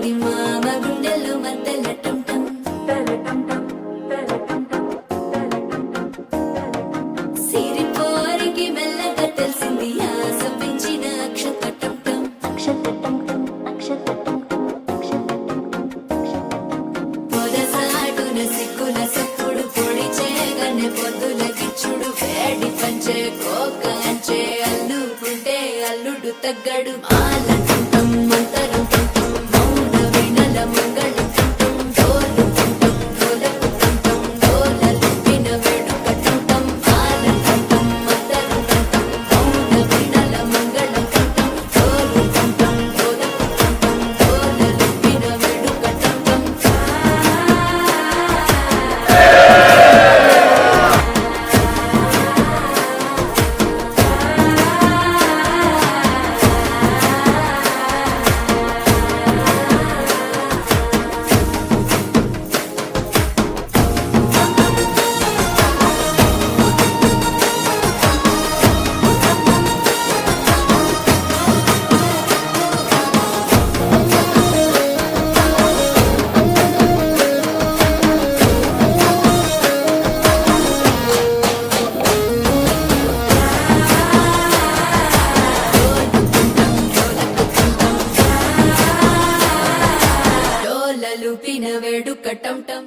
మోగింది మామ గుండెల్లో మధ్యల టంటం సిరిపోరికి మెల్లగా తెలిసింది ఆశ పెంచిన అక్షతటం పొదసాటున సిక్కుల సప్పుడు పొడి చేయగానే పొద్దుల గిచ్చుడు వేడి పంచే కోక అంచే అల్లుకుంటే అల్లుడు తగ్గడు మాలంటం మంతరం టంటం మౌన వినల మంగళం టంటం డోలు టంటం డోలకు టంటం డోలలు విన వేడుక టంటం మాలంటం మంతరం టంటం మౌన వినల మంగళం టంటం డోలు టంటం డోలకు టంటం డోలలు విన వేడుక టంటం డోలలు పిన వేడుక టంటం